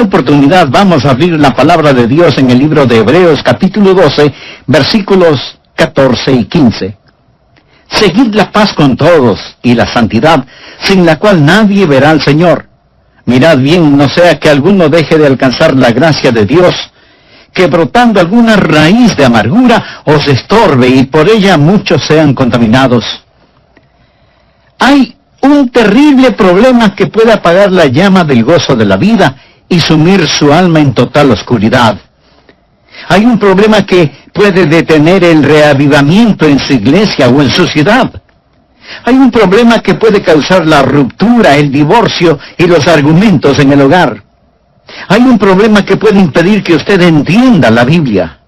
esta oportunidad vamos a abrir la palabra de Dios en el libro de Hebreos capítulo 12, versículos 14 y 15. Seguid la paz con todos y la santidad, sin la cual nadie verá al Señor. Mirad bien, no sea que alguno deje de alcanzar la gracia de Dios, que brotando alguna raíz de amargura os estorbe y por ella muchos sean contaminados. Hay un terrible problema que puede apagar la llama del gozo de la vida y sumir su alma en total oscuridad. Hay un problema que puede detener el reavivamiento en su iglesia o en su ciudad. Hay un problema que puede causar la ruptura, el divorcio y los argumentos en el hogar. Hay un problema que puede impedir que usted entienda la Biblia.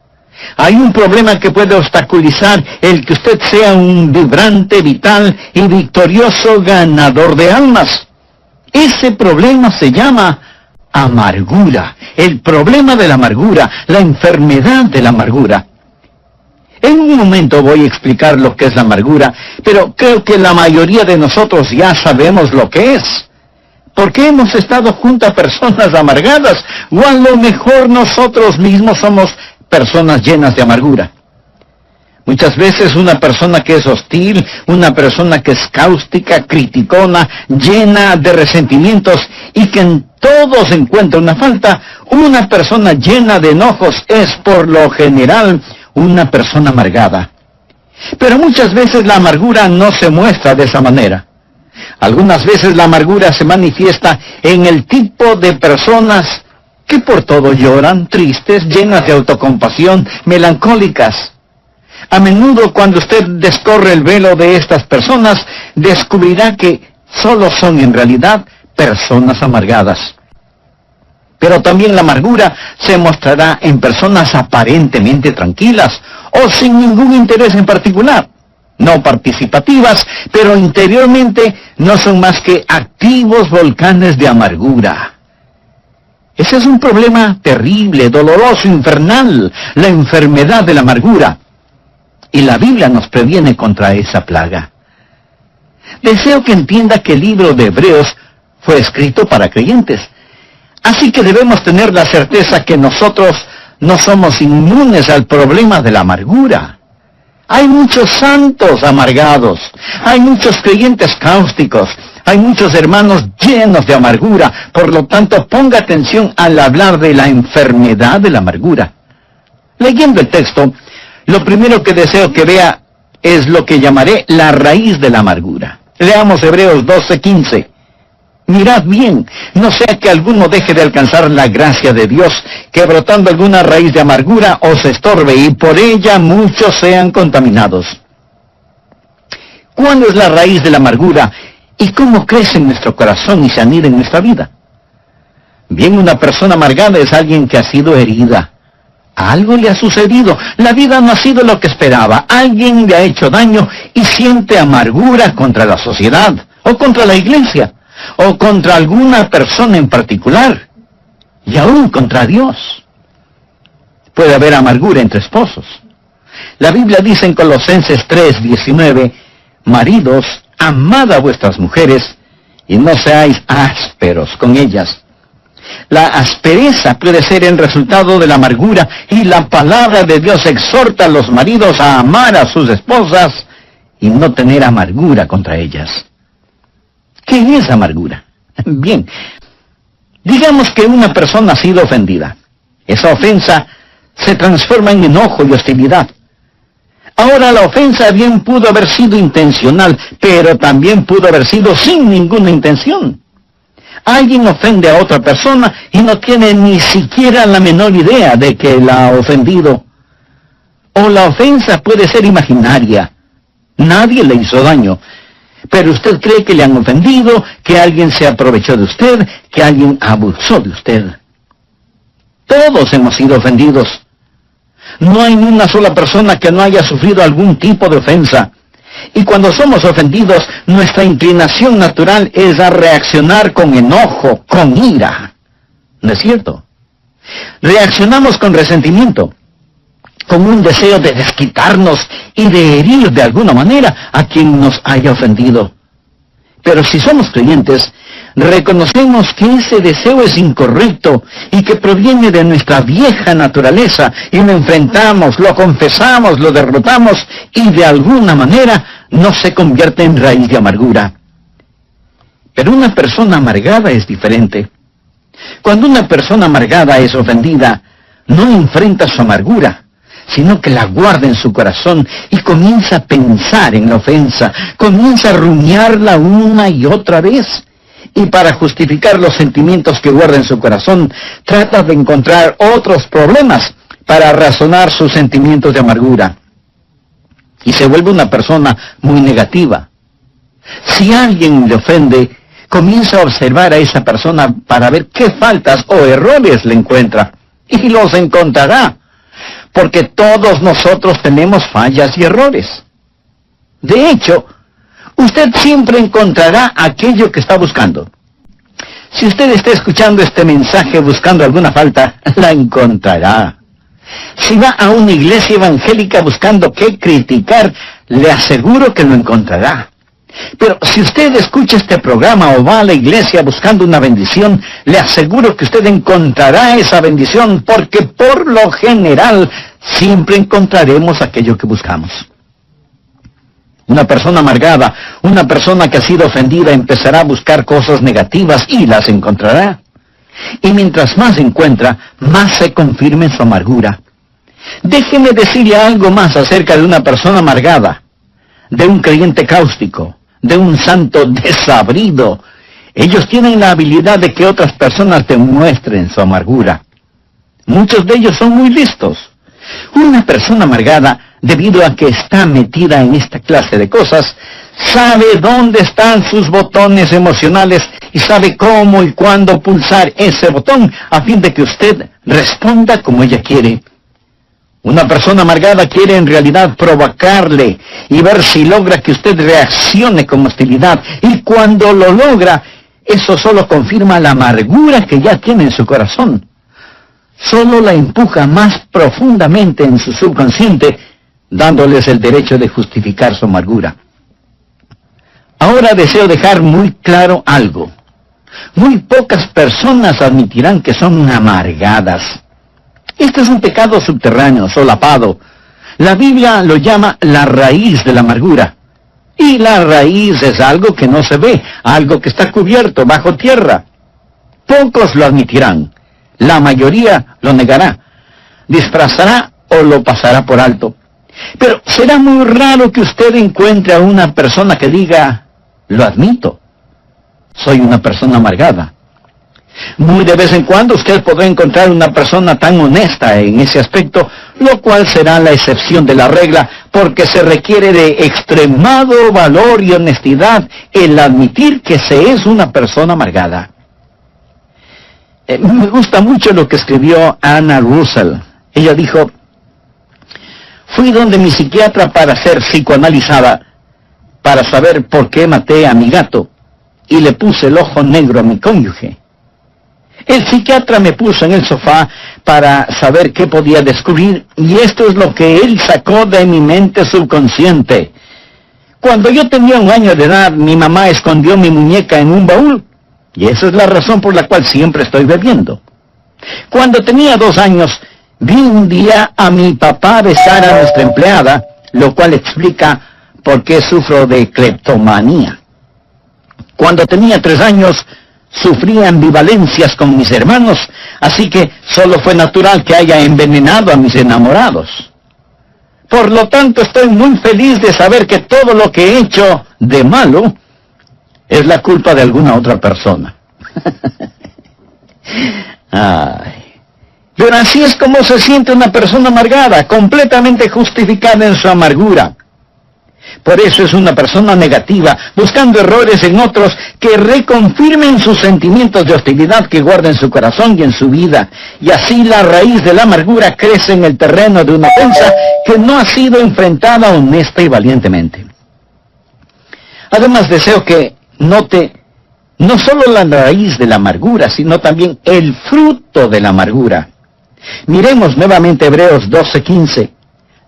Hay un problema que puede obstaculizar el que usted sea un vibrante, vital y victorioso ganador de almas. Ese problema se llama amargura. El problema de la amargura, la enfermedad de la amargura. En un momento voy a explicar lo que es la amargura, pero creo que la mayoría de nosotros ya sabemos lo que es. Porque hemos estado junto a personas amargadas, o a lo mejor nosotros mismos somos personas llenas de amargura. Muchas veces una persona que es hostil, una persona que es cáustica, criticona, llena de resentimientos y que en todo se encuentra una falta, una persona llena de enojos es por lo general una persona amargada. Pero muchas veces la amargura no se muestra de esa manera. Algunas veces la amargura se manifiesta en el tipo de personas que por todo lloran, tristes, llenas de autocompasión, melancólicas. A menudo cuando usted descorre el velo de estas personas, descubrirá que solo son en realidad personas amargadas. Pero también la amargura se mostrará en personas aparentemente tranquilas o sin ningún interés en particular. No participativas, pero interiormente no son más que activos volcanes de amargura. Ese es un problema terrible, doloroso, infernal, la enfermedad de la amargura. Y la Biblia nos previene contra esa plaga. Deseo que entienda que el libro de Hebreos fue escrito para creyentes. Así que debemos tener la certeza que nosotros no somos inmunes al problema de la amargura. Hay muchos santos amargados, hay muchos creyentes cáusticos, hay muchos hermanos llenos de amargura. Por lo tanto, ponga atención al hablar de la enfermedad de la amargura. Leyendo el texto, lo primero que deseo que vea es lo que llamaré la raíz de la amargura. Leamos Hebreos 12:15. Mirad bien, no sea que alguno deje de alcanzar la gracia de Dios, que brotando alguna raíz de amargura os estorbe, y por ella muchos sean contaminados. ¿Cuál es la raíz de la amargura y cómo crece en nuestro corazón y se anida en nuestra vida? Bien, una persona amargada es alguien que ha sido herida. Algo le ha sucedido, la vida no ha sido lo que esperaba, alguien le ha hecho daño y siente amargura contra la sociedad, o contra la iglesia, o contra alguna persona en particular, y aún contra Dios. Puede haber amargura entre esposos. La Biblia dice en Colosenses 3:19, maridos, amad a vuestras mujeres, y no seáis ásperos con ellas. La aspereza puede ser el resultado de la amargura, y la palabra de Dios exhorta a los maridos a amar a sus esposas y no tener amargura contra ellas. ¿Qué es amargura? Bien, digamos que una persona ha sido ofendida. Esa ofensa se transforma en enojo y hostilidad. Ahora, la ofensa bien pudo haber sido intencional, pero también pudo haber sido sin ninguna intención. Alguien ofende a otra persona y no tiene ni siquiera la menor idea de que la ha ofendido. O la ofensa puede ser imaginaria. Nadie le hizo daño, pero usted cree que le han ofendido, que alguien se aprovechó de usted, que alguien abusó de usted. Todos hemos sido ofendidos. No hay ni una sola persona que no haya sufrido algún tipo de ofensa. Y cuando somos ofendidos, nuestra inclinación natural es a reaccionar con enojo, con ira. ¿No es cierto? Reaccionamos con resentimiento, con un deseo de desquitarnos y de herir de alguna manera a quien nos haya ofendido. Pero si somos creyentes, reconocemos que ese deseo es incorrecto y que proviene de nuestra vieja naturaleza, y lo enfrentamos, lo confesamos, lo derrotamos, y de alguna manera no se convierte en raíz de amargura. Pero una persona amargada es diferente. Cuando una persona amargada es ofendida, no enfrenta su amargura, sino que la guarda en su corazón y comienza a pensar en la ofensa, comienza a rumiarla una y otra vez. Y para justificar los sentimientos que guarda en su corazón, trata de encontrar otros problemas para razonar sus sentimientos de amargura. Y se vuelve una persona muy negativa. Si alguien le ofende, comienza a observar a esa persona para ver qué faltas o errores le encuentra. Y los encontrará, porque todos nosotros tenemos fallas y errores. De hecho, usted siempre encontrará aquello que está buscando. Si usted está escuchando este mensaje buscando alguna falta, la encontrará. Si va a una iglesia evangélica buscando qué criticar, le aseguro que lo encontrará. Pero si usted escucha este programa o va a la iglesia buscando una bendición, le aseguro que usted encontrará esa bendición, porque por lo general siempre encontraremos aquello que buscamos. Una persona amargada, una persona que ha sido ofendida, empezará a buscar cosas negativas y las encontrará. Y mientras más encuentra, más se confirma en su amargura. Déjeme decirle algo más acerca de una persona amargada, de un creyente cáustico, de un santo desabrido. Ellos tienen la habilidad de que otras personas demuestren su amargura. Muchos de ellos son muy listos. Una persona amargada, debido a que está metida en esta clase de cosas, sabe dónde están sus botones emocionales y sabe cómo y cuándo pulsar ese botón a fin de que usted responda como ella quiere. Una persona amargada quiere en realidad provocarle y ver si logra que usted reaccione con hostilidad. Y cuando lo logra, eso solo confirma la amargura que ya tiene en su corazón. Solo la empuja más profundamente en su subconsciente, dándoles el derecho de justificar su amargura. Ahora deseo dejar muy claro algo. Muy pocas personas admitirán que son amargadas. Este es un pecado subterráneo, solapado. La Biblia lo llama la raíz de la amargura. Y la raíz es algo que no se ve, algo que está cubierto bajo tierra. Pocos lo admitirán. La mayoría lo negará, disfrazará o lo pasará por alto. Pero será muy raro que usted encuentre a una persona que diga, lo admito, soy una persona amargada. Muy de vez en cuando usted podrá encontrar una persona tan honesta en ese aspecto, lo cual será la excepción de la regla, porque se requiere de extremado valor y honestidad el admitir que se es una persona amargada. Me gusta mucho lo que escribió Anna Russell. Ella dijo, fui donde mi psiquiatra para ser psicoanalizada, para saber por qué maté a mi gato, y le puse el ojo negro a mi cónyuge. El psiquiatra me puso en el sofá para saber qué podía descubrir, y esto es lo que él sacó de mi mente subconsciente. Cuando yo tenía 1 año de edad, mi mamá escondió mi muñeca en un baúl, y esa es la razón por la cual siempre estoy bebiendo. Cuando tenía 2 años, vi un día a mi papá besar a nuestra empleada, lo cual explica por qué sufro de cleptomanía. Cuando tenía 3 años, sufría ambivalencias con mis hermanos, así que solo fue natural que haya envenenado a mis enamorados. Por lo tanto, estoy muy feliz de saber que todo lo que he hecho de malo es la culpa de alguna otra persona. Ay. Pero así es como se siente una persona amargada, completamente justificada en su amargura. Por eso es una persona negativa, buscando errores en otros que reconfirmen sus sentimientos de hostilidad que guarda en su corazón y en su vida. Y así la raíz de la amargura crece en el terreno de una ofensa que no ha sido enfrentada honesta y valientemente. Además, deseo que note no solo la raíz de la amargura, sino también el fruto de la amargura. Miremos nuevamente Hebreos 12:15.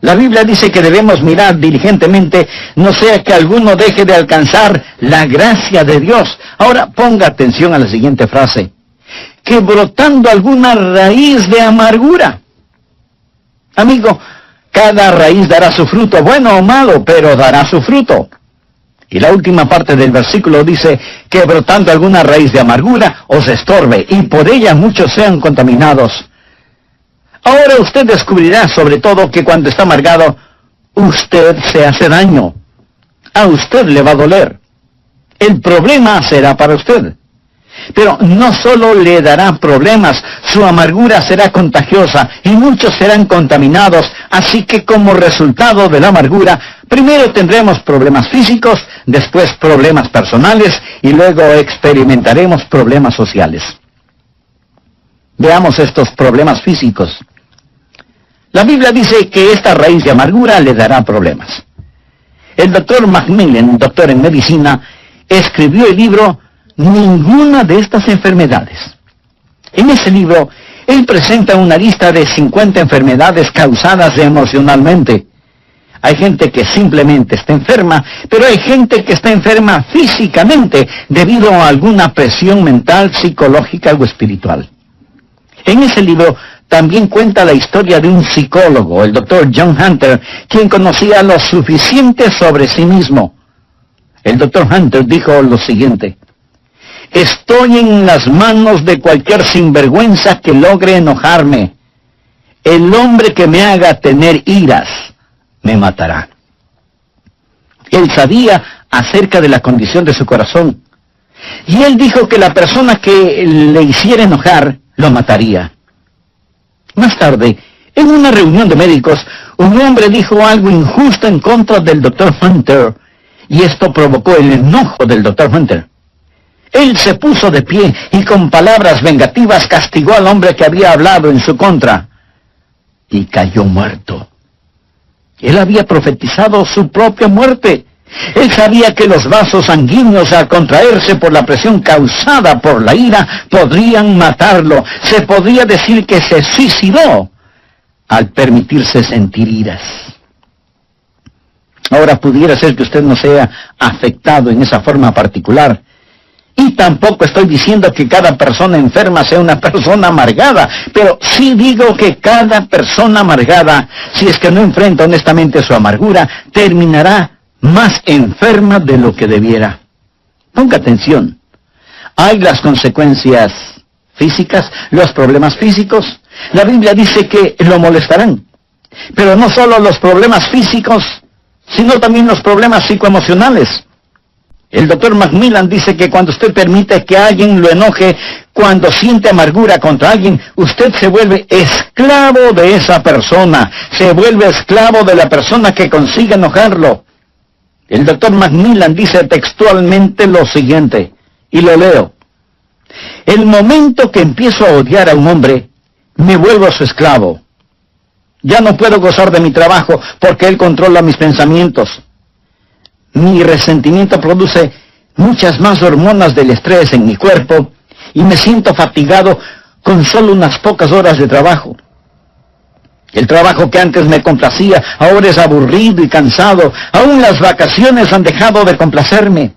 La Biblia dice que debemos mirar diligentemente, no sea que alguno deje de alcanzar la gracia de Dios. Ahora ponga atención a la siguiente frase. Que brotando alguna raíz de amargura. Amigo, cada raíz dará su fruto, bueno o malo, pero dará su fruto. Y la última parte del versículo dice que brotando alguna raíz de amargura os estorbe, y por ella muchos sean contaminados. Ahora usted descubrirá sobre todo que cuando está amargado, usted se hace daño. A usted le va a doler. El problema será para usted. Pero no solo le dará problemas, su amargura será contagiosa y muchos serán contaminados. Así que como resultado de la amargura, primero tendremos problemas físicos, después problemas personales y luego experimentaremos problemas sociales. Veamos estos problemas físicos. La Biblia dice que esta raíz de amargura le dará problemas. El doctor Macmillan, doctor en medicina, escribió el libro Ninguna de estas enfermedades. En ese libro, él presenta una lista de 50 enfermedades causadas emocionalmente. Hay gente que simplemente está enferma, pero hay gente que está enferma físicamente debido a alguna presión mental, psicológica o espiritual. En ese libro también cuenta la historia de un psicólogo, el doctor John Hunter, quien conocía lo suficiente sobre sí mismo. El doctor Hunter dijo lo siguiente: estoy en las manos de cualquier sinvergüenza que logre enojarme. El hombre que me haga tener iras me matará. Él sabía acerca de la condición de su corazón. Y él dijo que la persona que le hiciera enojar lo mataría. Más tarde, en una reunión de médicos, un hombre dijo algo injusto en contra del Dr. Hunter, y esto provocó el enojo del Dr. Hunter. Él se puso de pie y con palabras vengativas castigó al hombre que había hablado en su contra, y cayó muerto. Él había profetizado su propia muerte. Él sabía que los vasos sanguíneos, al contraerse por la presión causada por la ira, podrían matarlo. Se podría decir que se suicidó al permitirse sentir iras. Ahora pudiera ser que usted no sea afectado en esa forma particular. Y tampoco estoy diciendo que cada persona enferma sea una persona amargada, pero sí digo que cada persona amargada, si es que no enfrenta honestamente su amargura, terminará más enferma de lo que debiera. Ponga atención. Hay las consecuencias físicas, los problemas físicos. La Biblia dice que lo molestarán. Pero no solo los problemas físicos, sino también los problemas psicoemocionales. El doctor Macmillan dice que cuando usted permite que alguien lo enoje, cuando siente amargura contra alguien, usted se vuelve esclavo de esa persona. Se vuelve esclavo de la persona que consigue enojarlo. El doctor Macmillan dice textualmente lo siguiente, y lo leo: el momento que empiezo a odiar a un hombre, me vuelvo su esclavo. Ya no puedo gozar de mi trabajo porque él controla mis pensamientos. Mi resentimiento produce muchas más hormonas del estrés en mi cuerpo y me siento fatigado con solo unas pocas horas de trabajo. El trabajo que antes me complacía ahora es aburrido y cansado. Aún las vacaciones han dejado de complacerme.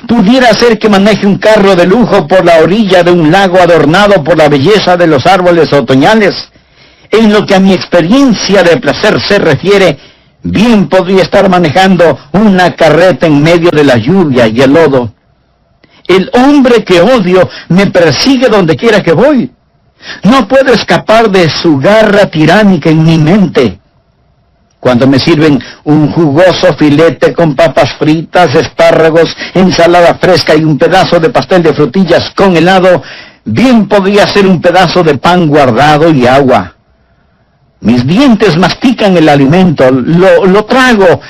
Pudiera ser que maneje un carro de lujo por la orilla de un lago adornado por la belleza de los árboles otoñales. En lo que a mi experiencia de placer se refiere, bien podría estar manejando una carreta en medio de la lluvia y el lodo. El hombre que odio me persigue donde quiera que voy. No puedo escapar de su garra tiránica en mi mente. Cuando me sirven un jugoso filete con papas fritas, espárragos, ensalada fresca y un pedazo de pastel de frutillas con helado, bien podría ser un pedazo de pan guardado y agua. Mis dientes mastican el alimento, lo trago,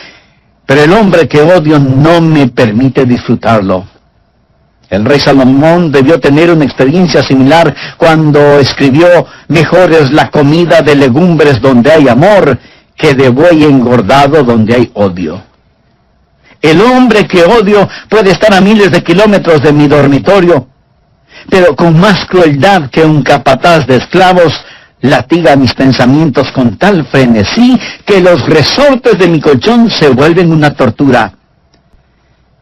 pero el hombre que odio no me permite disfrutarlo. El rey Salomón debió tener una experiencia similar cuando escribió: mejor es la comida de legumbres donde hay amor que de buey engordado donde hay odio. El hombre que odio puede estar a miles de kilómetros de mi dormitorio, pero con más crueldad que un capataz de esclavos, latiga mis pensamientos con tal frenesí que los resortes de mi colchón se vuelven una tortura.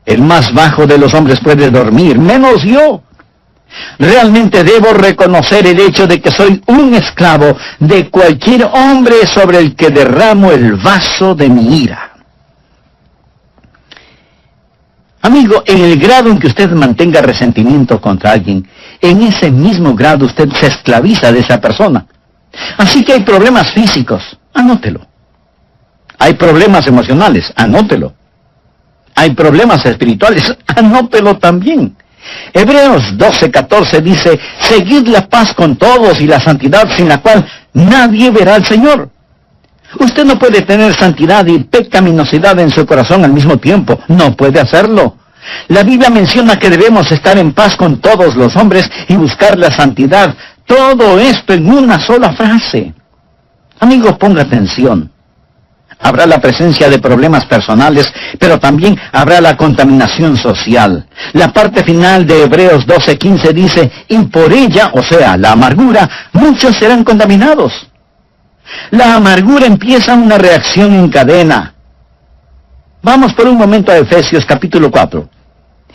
El más bajo de los hombres puede dormir, menos yo. Realmente debo reconocer el hecho de que soy un esclavo de cualquier hombre sobre el que derramo el vaso de mi ira. Amigo, en el grado en que usted mantenga resentimiento contra alguien, en ese mismo grado usted se esclaviza de esa persona. Así que hay problemas físicos, anótelo. Hay problemas emocionales, anótelo. Hay problemas espirituales, anótelo también. Hebreos 12:14 dice, seguid la paz con todos y la santidad sin la cual nadie verá al Señor. Usted no puede tener santidad y pecaminosidad en su corazón al mismo tiempo. No puede hacerlo. La Biblia menciona que debemos estar en paz con todos los hombres y buscar la santidad. Todo esto en una sola frase. Amigo, ponga atención. Habrá la presencia de problemas personales, pero también habrá la contaminación social. La parte final de Hebreos 12:15 dice, y por ella, o sea, la amargura, muchos serán contaminados. La amargura empieza una reacción en cadena. Vamos por un momento a Efesios capítulo 4.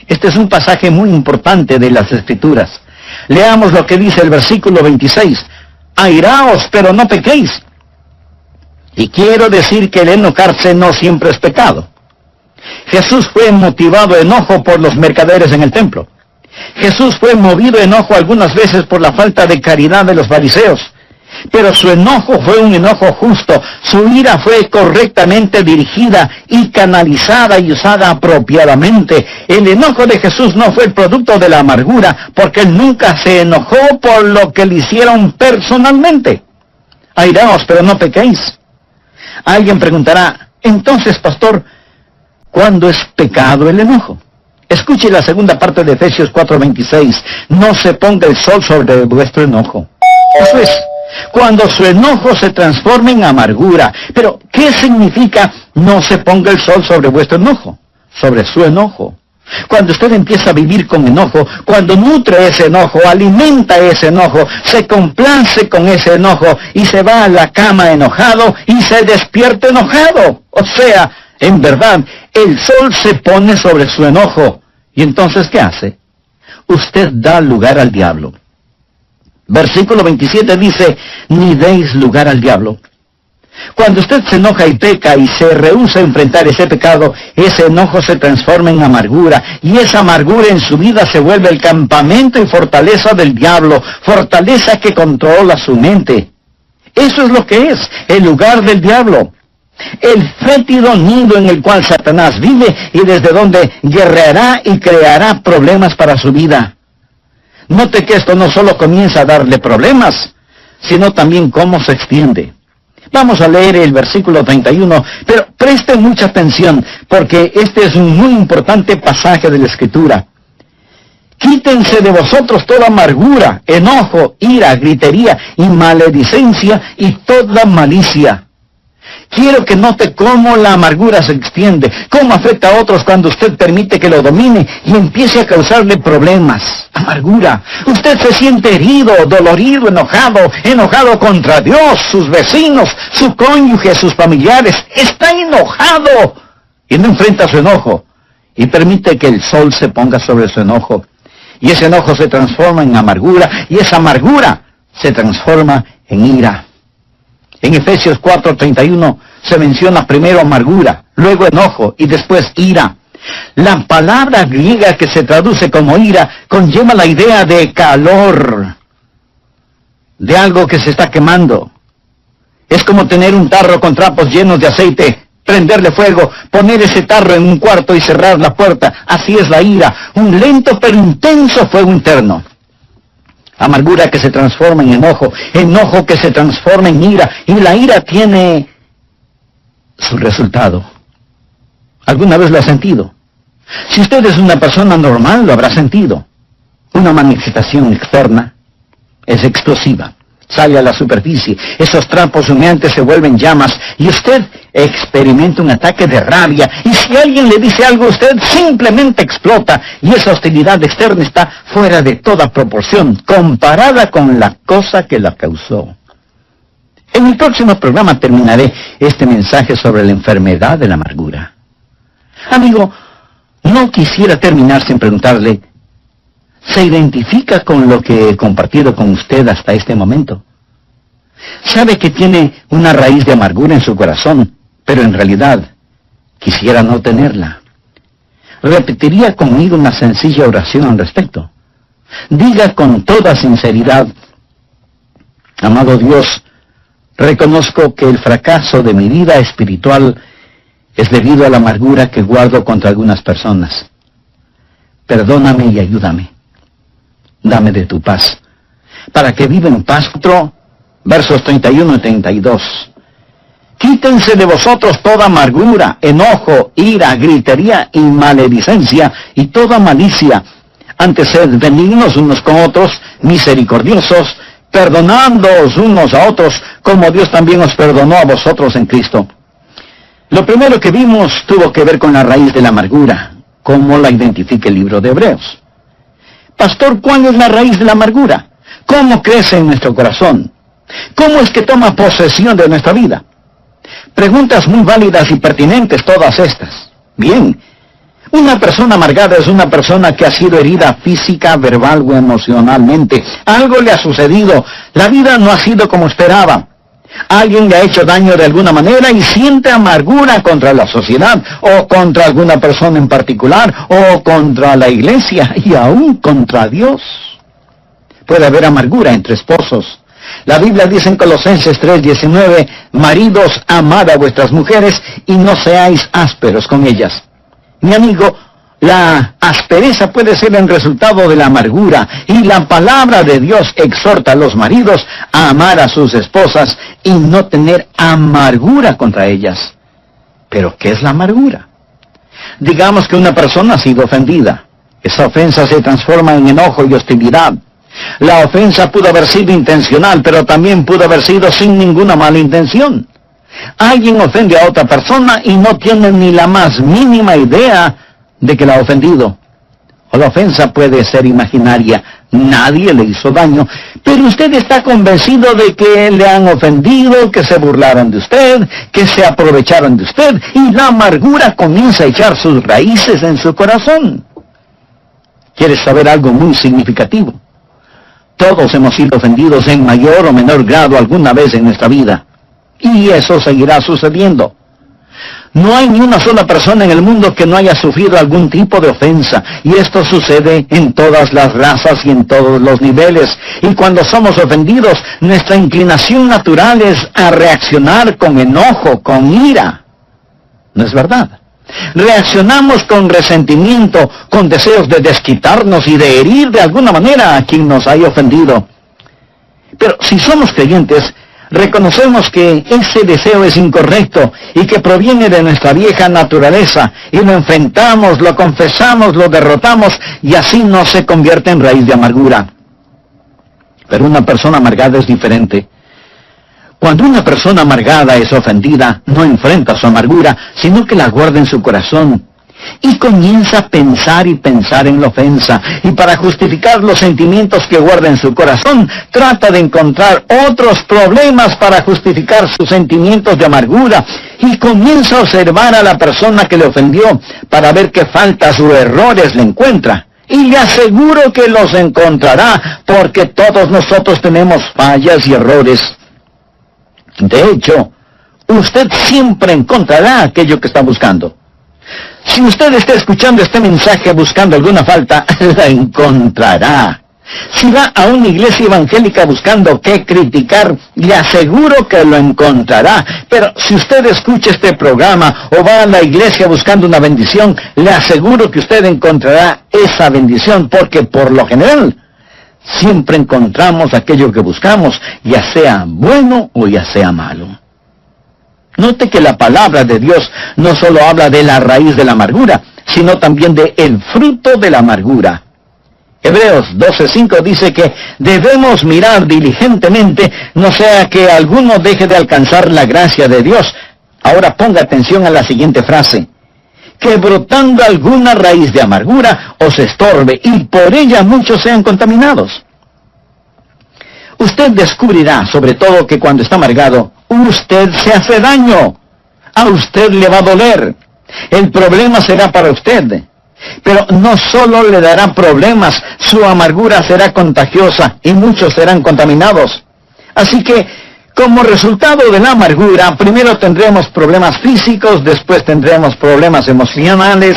Este es un pasaje muy importante de las Escrituras. Leamos lo que dice el versículo 26. Airaos, pero no pequéis. Y quiero decir que el enojarse no siempre es pecado. Jesús fue motivado a enojo por los mercaderes en el templo. Jesús fue movido a enojo algunas veces por la falta de caridad de los fariseos. Pero su enojo fue un enojo justo. Su ira fue correctamente dirigida y canalizada y usada apropiadamente. El enojo de Jesús no fue el producto de la amargura, porque él nunca se enojó por lo que le hicieron personalmente. Airaos, pero no pequéis. Alguien preguntará, entonces, pastor, ¿cuándo es pecado el enojo? Escuche la segunda parte de Efesios 4:26. No se ponga el sol sobre vuestro enojo. Eso es, cuando su enojo se transforma en amargura. Pero, ¿qué significa no se ponga el sol sobre vuestro enojo? Sobre su enojo. Cuando usted empieza a vivir con enojo, cuando nutre ese enojo, alimenta ese enojo, se complace con ese enojo y se va a la cama enojado y se despierta enojado. O sea, en verdad, el sol se pone sobre su enojo. ¿Y entonces qué hace? Usted da lugar al diablo. Versículo 27 dice, ni deis lugar al diablo. Cuando usted se enoja y peca y se rehúsa a enfrentar ese pecado, ese enojo se transforma en amargura, y esa amargura en su vida se vuelve el campamento y fortaleza del diablo, fortaleza que controla su mente. Eso es lo que es, el lugar del diablo. El fétido nido en el cual Satanás vive y desde donde guerreará y creará problemas para su vida. Note que esto no solo comienza a darle problemas, sino también cómo se extiende. Vamos a leer el versículo 31, pero presten mucha atención, porque este es un muy importante pasaje de la Escritura. Quítense de vosotros toda amargura, enojo, ira, gritería y maledicencia y toda malicia. Quiero que note cómo la amargura se extiende, cómo afecta a otros cuando usted permite que lo domine y empiece a causarle problemas. Amargura. Usted se siente herido, dolorido, enojado contra Dios, sus vecinos, su cónyuge, sus familiares. Está enojado y no enfrenta su enojo y permite que el sol se ponga sobre su enojo. Y ese enojo se transforma en amargura y esa amargura se transforma en ira. En Efesios 4:31 se menciona primero amargura, luego enojo y después ira. La palabra griega que se traduce como ira conlleva la idea de calor, de algo que se está quemando. Es como tener un tarro con trapos llenos de aceite, prenderle fuego, poner ese tarro en un cuarto y cerrar la puerta. Así es la ira, un lento pero intenso fuego interno. Amargura que se transforma en enojo, enojo que se transforma en ira, y la ira tiene su resultado. ¿Alguna vez lo ha sentido? Si usted es una persona normal, lo habrá sentido. Una manifestación externa es explosiva, sale a la superficie, esos trapos humeantes se vuelven llamas, y usted experimenta un ataque de rabia, y si alguien le dice algo, usted simplemente explota, y esa hostilidad externa está fuera de toda proporción, comparada con la cosa que la causó. En el próximo programa terminaré este mensaje sobre la enfermedad de la amargura. Amigo, no quisiera terminar sin preguntarle, ¿se identifica con lo que he compartido con usted hasta este momento? Sabe que tiene una raíz de amargura en su corazón, pero en realidad quisiera no tenerla. Repetiría conmigo una sencilla oración al respecto. Diga con toda sinceridad, amado Dios, reconozco que el fracaso de mi vida espiritual es debido a la amargura que guardo contra algunas personas. Perdóname y ayúdame. Dame de tu paz, para que viva en paz. Versos 31 y 32. Quítense de vosotros toda amargura, enojo, ira, gritería y maledicencia y toda malicia. Antes sed benignos unos con otros, misericordiosos, perdonándoos unos a otros, como Dios también os perdonó a vosotros en Cristo. Lo primero que vimos tuvo que ver con la raíz de la amargura, como la identifica el libro de Hebreos. Pastor, ¿cuál es la raíz de la amargura? ¿Cómo crece en nuestro corazón? ¿Cómo es que toma posesión de nuestra vida? Preguntas muy válidas y pertinentes todas estas. Bien, una persona amargada es una persona que ha sido herida física, verbal o emocionalmente. Algo le ha sucedido. La vida no ha sido como esperaba. Alguien le ha hecho daño de alguna manera y siente amargura contra la sociedad, o contra alguna persona en particular, o contra la iglesia, y aún contra Dios. Puede haber amargura entre esposos. La Biblia dice en Colosenses 3:19, maridos, amad a vuestras mujeres y no seáis ásperos con ellas. Mi amigo, la aspereza puede ser el resultado de la amargura, y la palabra de Dios exhorta a los maridos a amar a sus esposas y no tener amargura contra ellas. ¿Pero qué es la amargura? Digamos que una persona ha sido ofendida. Esa ofensa se transforma en enojo y hostilidad. La ofensa pudo haber sido intencional, pero también pudo haber sido sin ninguna mala intención. Alguien ofende a otra persona y no tiene ni la más mínima idea de que la ha ofendido. O la ofensa puede ser imaginaria, nadie le hizo daño, pero usted está convencido de que le han ofendido, que se burlaron de usted, que se aprovecharon de usted, y la amargura comienza a echar sus raíces en su corazón. ¿Quieres saber algo muy significativo? Todos hemos sido ofendidos en mayor o menor grado alguna vez en nuestra vida. Y eso seguirá sucediendo. No hay ni una sola persona en el mundo que no haya sufrido algún tipo de ofensa. Y esto sucede en todas las razas y en todos los niveles. Y cuando somos ofendidos, nuestra inclinación natural es a reaccionar con enojo, con ira. ¿No es verdad? Reaccionamos con resentimiento, con deseos de desquitarnos y de herir de alguna manera a quien nos haya ofendido. Pero si somos creyentes, reconocemos que ese deseo es incorrecto y que proviene de nuestra vieja naturaleza, y lo enfrentamos, lo confesamos, lo derrotamos, y así no se convierte en raíz de amargura. Pero una persona amargada es diferente. Cuando una persona amargada es ofendida, no enfrenta su amargura, sino que la guarda en su corazón. Y comienza a pensar y pensar en la ofensa. Y para justificar los sentimientos que guarda en su corazón, trata de encontrar otros problemas para justificar sus sentimientos de amargura. Y comienza a observar a la persona que le ofendió para ver qué faltas o errores le encuentra. Y le aseguro que los encontrará, porque todos nosotros tenemos fallas y errores. De hecho, usted siempre encontrará aquello que está buscando. Si usted está escuchando este mensaje buscando alguna falta, la encontrará. Si va a una iglesia evangélica buscando qué criticar, le aseguro que lo encontrará. Pero si usted escucha este programa o va a la iglesia buscando una bendición, le aseguro que usted encontrará esa bendición, porque por lo general siempre encontramos aquello que buscamos, ya sea bueno o ya sea malo. Note que la palabra de Dios no solo habla de la raíz de la amargura, sino también de el fruto de la amargura. Hebreos 12:5 dice que debemos mirar diligentemente, no sea que alguno deje de alcanzar la gracia de Dios. Ahora ponga atención a la siguiente frase: que brotando alguna raíz de amargura os estorbe, y por ella muchos sean contaminados. usted descubrirá, sobre todo, que cuando está amargado, usted se hace daño. A usted le va a doler. El problema será para usted. Pero no solo le dará problemas, su amargura será contagiosa y muchos serán contaminados. Así que, como resultado de la amargura, primero tendremos problemas físicos, después tendremos problemas emocionales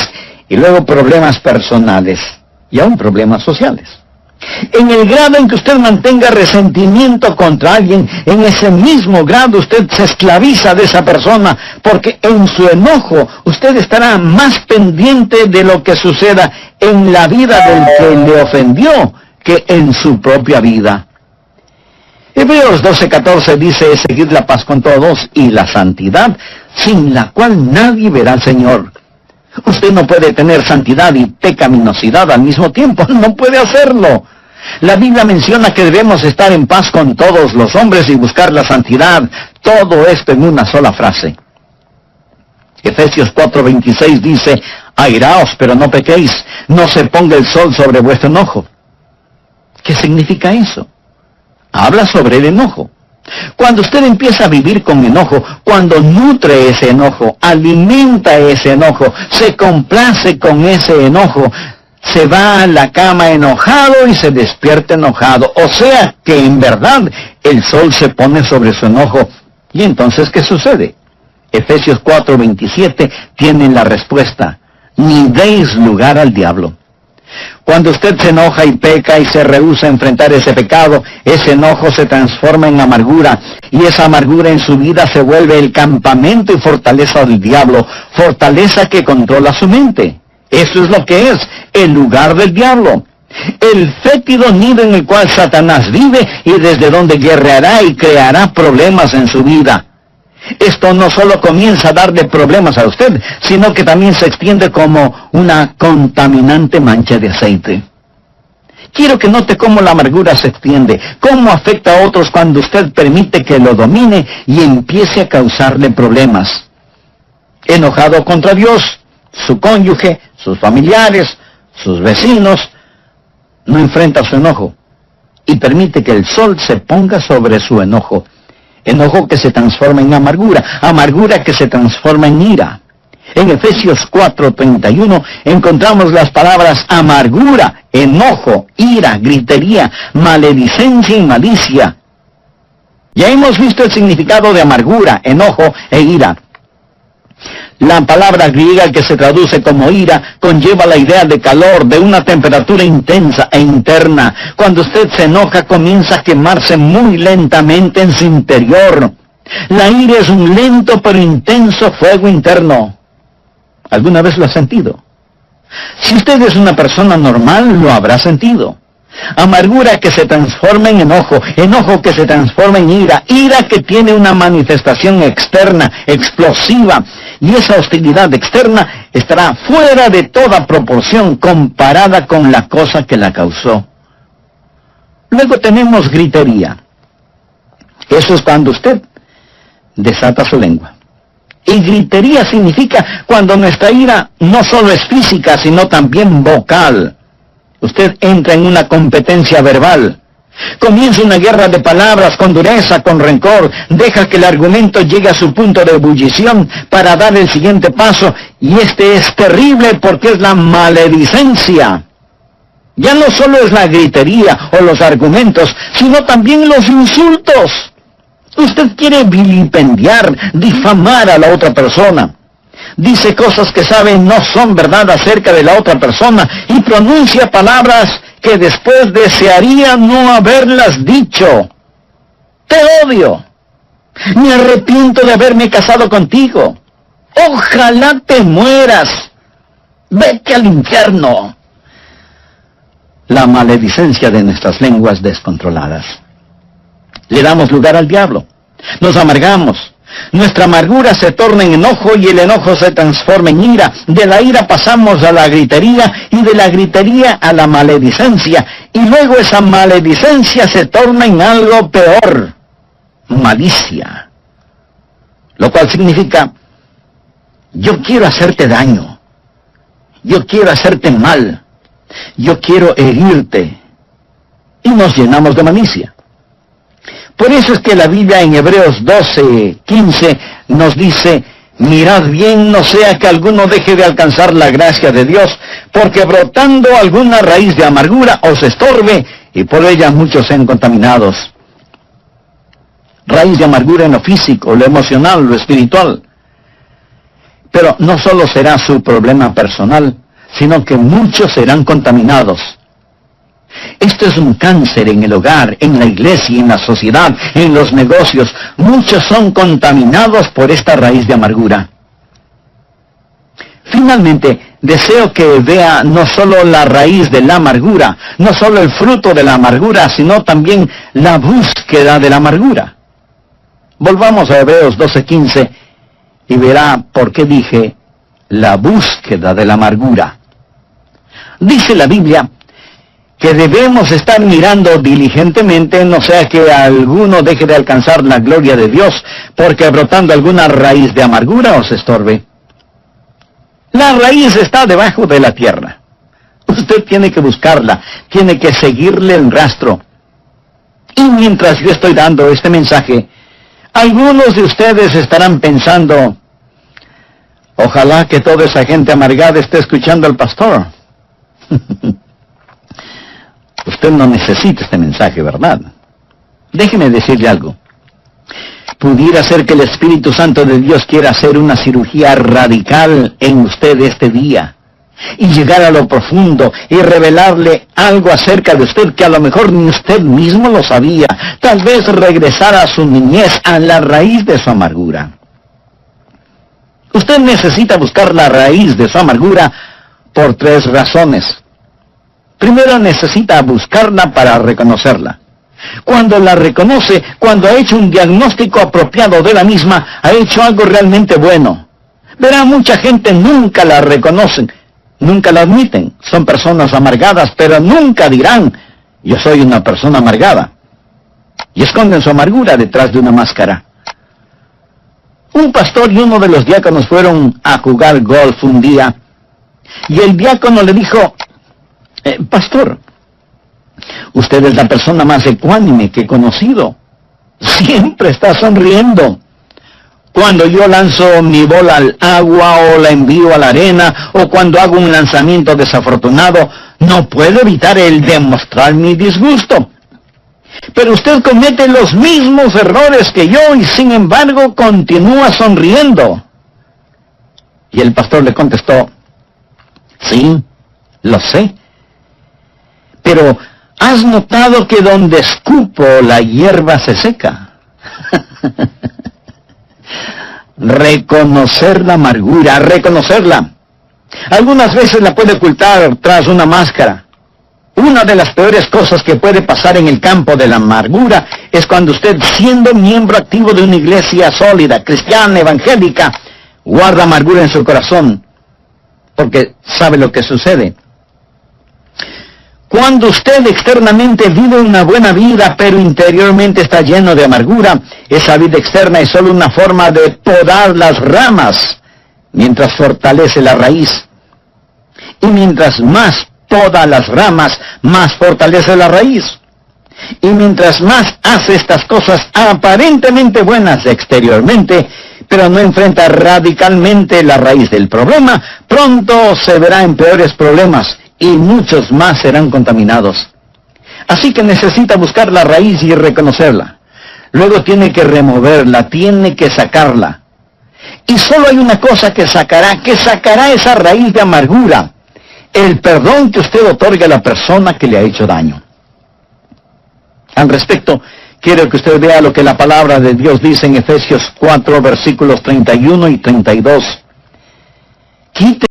y luego problemas personales y aún problemas sociales. En el grado en que usted mantenga resentimiento contra alguien, en ese mismo grado usted se esclaviza de esa persona, porque en su enojo usted estará más pendiente de lo que suceda en la vida del que le ofendió que en su propia vida. Hebreos 12:14 dice: seguid la paz con todos y la santidad, sin la cual nadie verá al Señor. Usted no puede tener santidad y pecaminosidad al mismo tiempo, no puede hacerlo. La Biblia menciona que debemos estar en paz con todos los hombres y buscar la santidad. Todo esto en una sola frase. Efesios 4:26 dice: airaos, pero no pequéis, no se ponga el sol sobre vuestro enojo. ¿Qué significa eso? Habla sobre el enojo. Cuando usted empieza a vivir con enojo, cuando nutre ese enojo, alimenta ese enojo, se complace con ese enojo, se va a la cama enojado y se despierta enojado. O sea que en verdad el sol se pone sobre su enojo. ¿Y entonces qué sucede? Efesios 4:27 tiene la respuesta: ni deis lugar al diablo. Cuando usted se enoja y peca y se rehúsa a enfrentar ese pecado, ese enojo se transforma en amargura, y esa amargura en su vida se vuelve el campamento y fortaleza del diablo, fortaleza que controla su mente. Eso es lo que es el lugar del diablo, el fétido nido en el cual Satanás vive y desde donde guerreará y creará problemas en su vida. Esto no solo comienza a darle problemas a usted, sino que también se extiende como una contaminante mancha de aceite. Quiero que note cómo la amargura se extiende, cómo afecta a otros cuando usted permite que lo domine y empiece a causarle problemas. Enojado contra Dios, su cónyuge, sus familiares, sus vecinos, no enfrenta su enojo y permite que el sol se ponga sobre su enojo. Enojo que se transforma en amargura, amargura que se transforma en ira. En Efesios 4:31 encontramos las palabras amargura, enojo, ira, gritería, maledicencia y malicia. Ya hemos visto el significado de amargura, enojo e ira. La palabra griega que se traduce como ira conlleva la idea de calor, de una temperatura intensa e interna. Cuando usted se enoja, comienza a quemarse muy lentamente en su interior. La ira es un lento pero intenso fuego interno. ¿Alguna vez lo ha sentido? Si usted es una persona normal, lo habrá sentido. Amargura que se transforma en enojo, enojo que se transforma en ira, ira que tiene una manifestación externa, explosiva, y esa hostilidad externa estará fuera de toda proporción comparada con la cosa que la causó. Luego tenemos gritería. Eso es cuando usted desata su lengua. Y gritería significa cuando nuestra ira no solo es física, sino también vocal. Usted entra en una competencia verbal. Comienza una guerra de palabras con dureza, con rencor. Deja que el argumento llegue a su punto de ebullición para dar el siguiente paso. Y este es terrible porque es la maledicencia. Ya no solo es la gritería o los argumentos, sino también los insultos. Usted quiere vilipendiar, difamar a la otra persona. Dice cosas que sabe no son verdad acerca de la otra persona y pronuncia palabras que después desearía no haberlas dicho. Te odio. Me arrepiento de haberme casado contigo. Ojalá te mueras. Vete al infierno. La maledicencia de nuestras lenguas descontroladas. Le damos lugar al diablo. Nos amargamos. Nuestra amargura se torna en enojo y el enojo se transforma en ira. De la ira pasamos a la gritería y de la gritería a la maledicencia. Y luego esa maledicencia se torna en algo peor. Malicia. Lo cual significa, yo quiero hacerte daño. Yo quiero hacerte mal. Yo quiero herirte. Y nos llenamos de malicia. Por eso es que la Biblia en Hebreos 12:15 nos dice: mirad bien, no sea que alguno deje de alcanzar la gracia de Dios, porque brotando alguna raíz de amargura os estorbe, y por ella muchos sean contaminados. Raíz de amargura en lo físico, lo emocional, lo espiritual. Pero no solo será su problema personal, sino que muchos serán contaminados. Esto es un cáncer en el hogar, en la iglesia, en la sociedad, en los negocios. Muchos son contaminados por esta raíz de amargura. Finalmente, deseo que vea no solo la raíz de la amargura, no solo el fruto de la amargura, sino también la búsqueda de la amargura. Volvamos a Hebreos 12:15 y verá por qué dije la búsqueda de la amargura. Dice la Biblia que debemos estar mirando diligentemente, no sea que alguno deje de alcanzar la gloria de Dios, porque brotando alguna raíz de amargura os estorbe. La raíz está debajo de la tierra. Usted tiene que buscarla, tiene que seguirle el rastro. Y mientras yo estoy dando este mensaje, algunos de ustedes estarán pensando: ojalá que toda esa gente amargada esté escuchando al pastor. Usted no necesita este mensaje, ¿verdad? Déjeme decirle algo. Pudiera ser que el Espíritu Santo de Dios quiera hacer una cirugía radical en usted este día, y llegar a lo profundo y revelarle algo acerca de usted que a lo mejor ni usted mismo lo sabía. Tal vez regresar a su niñez, a la raíz de su amargura. Usted necesita buscar la raíz de su amargura por 3 razones. Primero, necesita buscarla para reconocerla. Cuando la reconoce, cuando ha hecho un diagnóstico apropiado de la misma, ha hecho algo realmente bueno. Verá, mucha gente nunca la reconocen, nunca la admiten. Son personas amargadas, pero nunca dirán: yo soy una persona amargada. Y esconden su amargura detrás de una máscara. Un pastor y uno de los diáconos fueron a jugar golf un día, y el diácono le dijo: pastor, usted es la persona más ecuánime que he conocido. Siempre está sonriendo. Cuando yo lanzo mi bola al agua o la envío a la arena, o cuando hago un lanzamiento desafortunado, no puedo evitar el demostrar mi disgusto. Pero usted comete los mismos errores que yo y sin embargo continúa sonriendo. Y el pastor le contestó: sí, lo sé. Pero ¿has notado que donde escupo la hierba se seca? Reconocer la amargura, reconocerla. Algunas veces la puede ocultar tras una máscara. Una de las peores cosas que puede pasar en el campo de la amargura es cuando usted, siendo miembro activo de una iglesia sólida, cristiana, evangélica, guarda amargura en su corazón. Porque ¿sabe lo que sucede? Cuando usted externamente vive una buena vida, pero interiormente está lleno de amargura, esa vida externa es solo una forma de podar las ramas, mientras fortalece la raíz. Y mientras más poda las ramas, más fortalece la raíz. Y mientras más hace estas cosas aparentemente buenas exteriormente, pero no enfrenta radicalmente la raíz del problema, pronto se verá en peores problemas, y muchos más serán contaminados. Así que necesita buscar la raíz y reconocerla. Luego tiene que removerla, tiene que sacarla. Y solo hay una cosa que sacará esa raíz de amargura: el perdón que usted otorga a la persona que le ha hecho daño. Al respecto, quiero que usted vea lo que la palabra de Dios dice en Efesios 4, versículos 31 y 32. Quite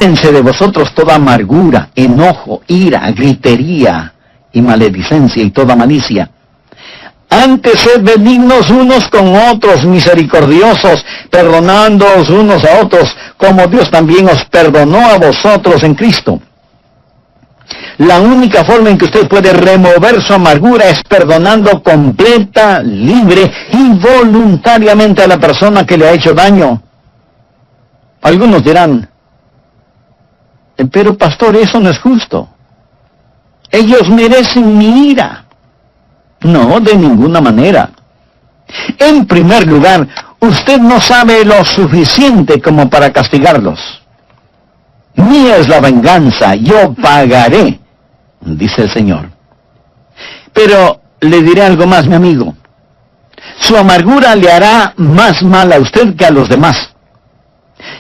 quítense de vosotros toda amargura, enojo, ira, gritería y maledicencia y toda malicia. Antes sed benignos unos con otros, misericordiosos, perdonándoos unos a otros, como Dios también os perdonó a vosotros en Cristo. La única forma en que usted puede remover su amargura es perdonando completa, libre y voluntariamente a la persona que le ha hecho daño. Algunos dirán, pero pastor, eso no es justo. Ellos merecen mi ira. No, de ninguna manera. En primer lugar, usted no sabe lo suficiente como para castigarlos. Mía es la venganza, yo pagaré, dice el Señor. Pero le diré algo más, mi amigo. Su amargura le hará más mal a usted que a los demás.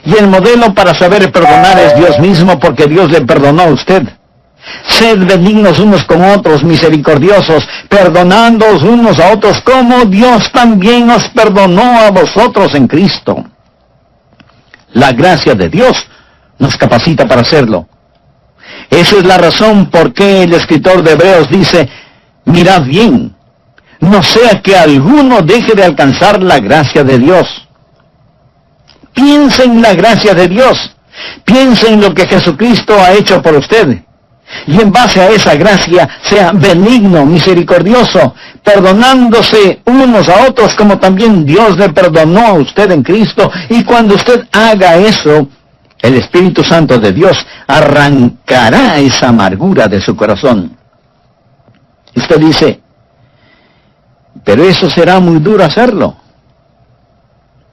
Y el modelo para saber perdonar es Dios mismo, porque Dios le perdonó a usted. Sed benignos unos con otros, misericordiosos, perdonándoos unos a otros, como Dios también os perdonó a vosotros en Cristo. La gracia de Dios nos capacita para hacerlo. Esa es la razón por qué el escritor de Hebreos dice, mirad bien, no sea que alguno deje de alcanzar la gracia de Dios. Piensa en la gracia de Dios, piensa en lo que Jesucristo ha hecho por usted. Y en base a esa gracia, sea benigno, misericordioso, perdonándose unos a otros como también Dios le perdonó a usted en Cristo. Y cuando usted haga eso, el Espíritu Santo de Dios arrancará esa amargura de su corazón. Usted dice, pero eso será muy duro hacerlo.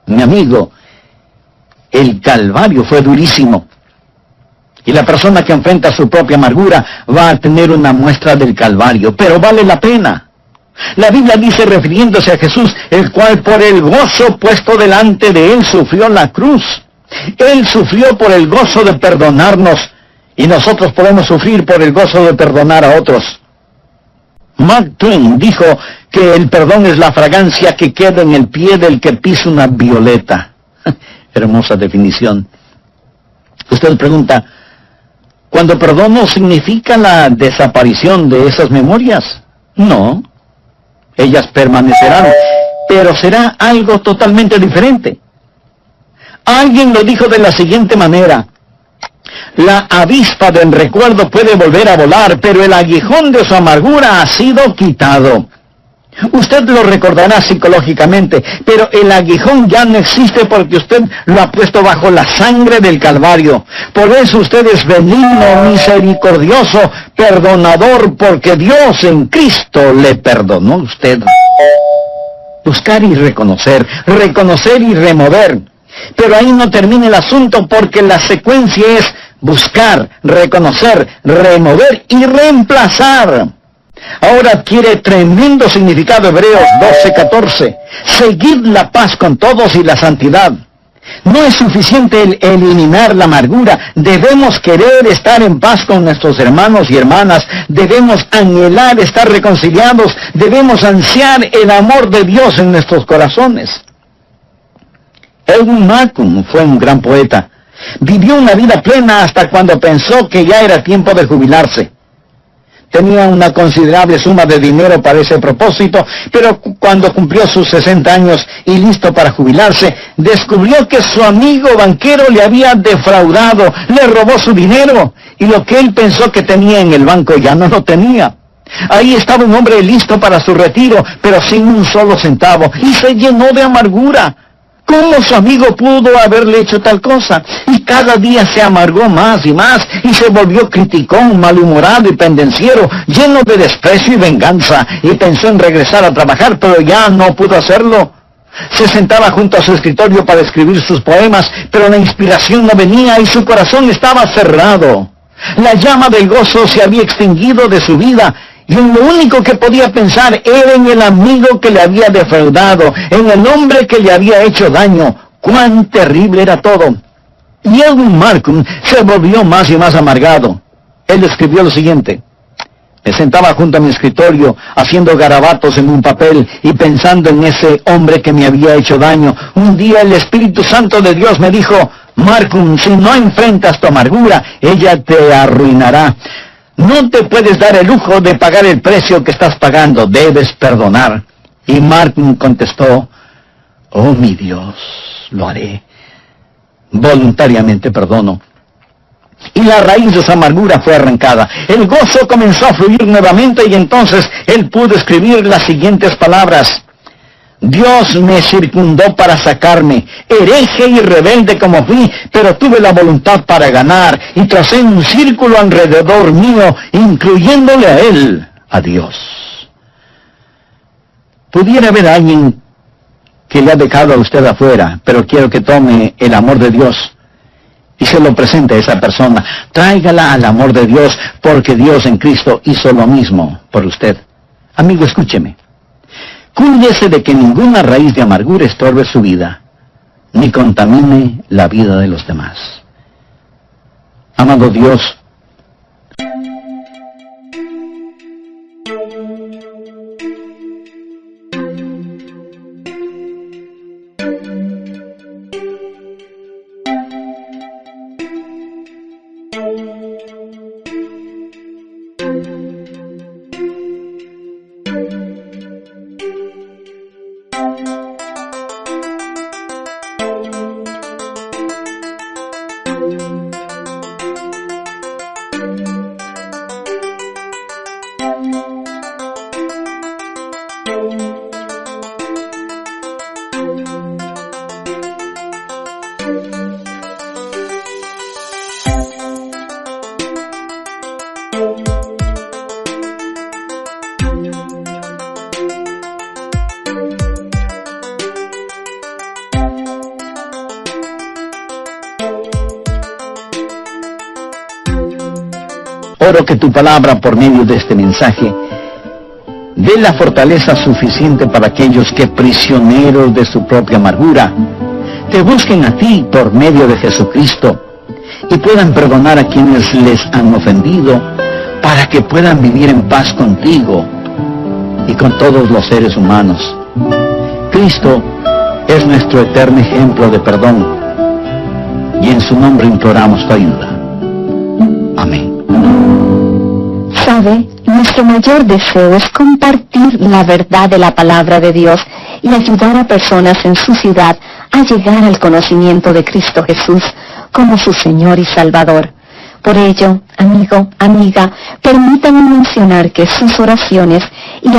Mi amigo, el Calvario fue durísimo. Y la persona que enfrenta su propia amargura va a tener una muestra del Calvario, pero vale la pena. La Biblia dice, refiriéndose a Jesús, el cual por el gozo puesto delante de él sufrió la cruz. Él sufrió por el gozo de perdonarnos, y nosotros podemos sufrir por el gozo de perdonar a otros. Mark Twain dijo que el perdón es la fragancia que queda en el pie del que pisa una violeta. Hermosa definición. Usted pregunta, ¿cuando perdono significa la desaparición de esas memorias? No, ellas permanecerán, pero será algo totalmente diferente. Alguien lo dijo de la siguiente manera, la avispa del recuerdo puede volver a volar, pero el aguijón de su amargura ha sido quitado. Usted lo recordará psicológicamente, pero el aguijón ya no existe porque usted lo ha puesto bajo la sangre del Calvario. Por eso usted es benigno, misericordioso, perdonador, porque Dios en Cristo le perdonó a usted. Buscar y reconocer, reconocer y remover. Pero ahí no termina el asunto, porque la secuencia es buscar, reconocer, remover y reemplazar. Ahora adquiere tremendo significado Hebreos 12:14. Seguid la paz con todos y la santidad. No es suficiente el eliminar la amargura. Debemos querer estar en paz con nuestros hermanos y hermanas. Debemos anhelar estar reconciliados. Debemos ansiar el amor de Dios en nuestros corazones. Edwin Markham fue un gran poeta. Vivió una vida plena hasta cuando pensó que ya era tiempo de jubilarse. Tenía una considerable suma de dinero para ese propósito, pero cuando cumplió sus 60 años y listo para jubilarse, descubrió que su amigo banquero le había defraudado, le robó su dinero, y lo que él pensó que tenía en el banco ya no lo tenía. Ahí estaba un hombre listo para su retiro, pero sin un solo centavo, y se llenó de amargura. ¿Cómo su amigo pudo haberle hecho tal cosa? Y cada día se amargó más y más, y se volvió criticón, malhumorado y pendenciero, lleno de desprecio y venganza, y pensó en regresar a trabajar, pero ya no pudo hacerlo. Se sentaba junto a su escritorio para escribir sus poemas, pero la inspiración no venía y su corazón estaba cerrado. La llama del gozo se había extinguido de su vida, y en lo único que podía pensar era en el amigo que le había defraudado, en el hombre que le había hecho daño. ¡Cuán terrible era todo! Y Edwin Markham se volvió más y más amargado. Él escribió lo siguiente: me sentaba junto a mi escritorio, haciendo garabatos en un papel y pensando en ese hombre que me había hecho daño. Un día el Espíritu Santo de Dios me dijo: Marcum, si no enfrentas tu amargura, ella te arruinará. No te puedes dar el lujo de pagar el precio que estás pagando. Debes perdonar. Y Marcum contestó, oh mi Dios, lo haré. Voluntariamente perdono. Y la raíz de su amargura fue arrancada. El gozo comenzó a fluir nuevamente y entonces él pudo escribir las siguientes palabras. Dios me circundó para sacarme, hereje y rebelde como fui, pero tuve la voluntad para ganar y tracé un círculo alrededor mío, incluyéndole a él, a Dios. Pudiera haber alguien que le ha dejado a usted afuera, pero quiero que tome el amor de Dios y se lo presente a esa persona. Tráigala al amor de Dios, porque Dios en Cristo hizo lo mismo por usted. Amigo, escúcheme. Cuídese de que ninguna raíz de amargura estorbe su vida, ni contamine la vida de los demás. Amado Dios, oro que tu palabra, por medio de este mensaje, dé la fortaleza suficiente para aquellos que, prisioneros de su propia amargura, te busquen a ti por medio de Jesucristo y puedan perdonar a quienes les han ofendido, para que puedan vivir en paz contigo y con todos los seres humanos. Cristo es nuestro eterno ejemplo de perdón, y en su nombre imploramos tu ayuda. Amén. ¿Sabe? Nuestro mayor deseo es compartir la verdad de la palabra de Dios y ayudar a personas en su ciudad a llegar al conocimiento de Cristo Jesús como su Señor y Salvador. Por ello, amigo, amiga, permítanme mencionar que sus oraciones y